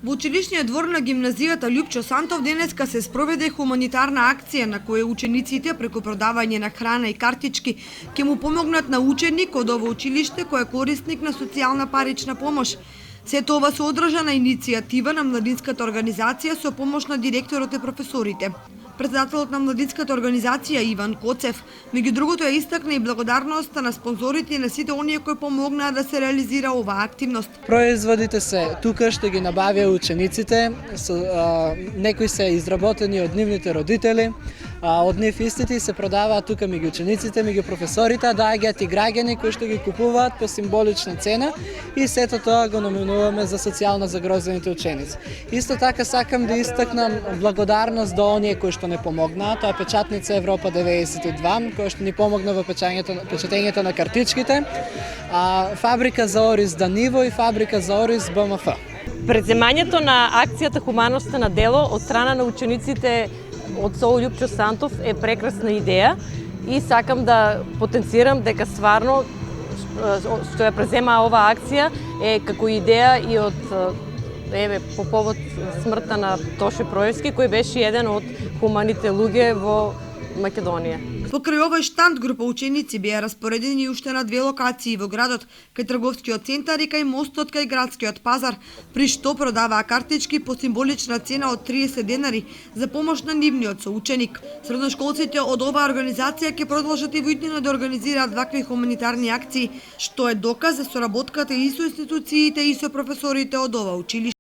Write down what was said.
Во училишниот двор на гимназијата Љупчо Сантов денеска се спроведе хуманитарна акција на која учениците преку продавање на храна и картички ќе му помогнат на ученик од ово училиште кој е корисник на социјална парична помош. Сето ова се одржа на иницијатива на младинската организација со помош на директорот и професорите. Председателот на младинската организација Иван Коцев, меѓу другото ја истакна и благодарноста на спонзорите и на сите оние кои помогнаа да се реализира оваа активност. Производите се тука што ги набавија учениците, некои се изработени од нивните родители, од нив истите се продаваат тука меѓу учениците, меѓу професорите, доаѓаат и граѓани кои што ги купуваат по символична цена и сето тоа го номинуваме за социјално загрозените ученици. Исто така сакам да истакнам благодарност до оние кои што не помогнаа, тоа е печатница Европа 92, која што ни помогна во печатењето на картичките, фабрика за ориз Даниво и фабрика за ориз БМФ. Преземањето на акцијата Хуманоста на дело од страна на учениците од СОУ Љупчо Сантов е прекрасна идеја и сакам да потенцирам дека стварно што ја презема оваа акција е како идеја и од по повод смртта на Тоше Проевски, кој беше еден од хуманите луѓе во Македонија. Покрај овој штанд група ученици беа распоредени уште на две локации во градот, кај трговскиот центар и кај мостот кај градскиот пазар, при што продаваа картички по символична цена од 30 денари за помош на нивниот соученик. Средношколците од оваа организација ќе продолжат и во иднина да организираат вакви хуманитарни акции, што е доказ за соработката и со институциите и со професорите од ова училиште.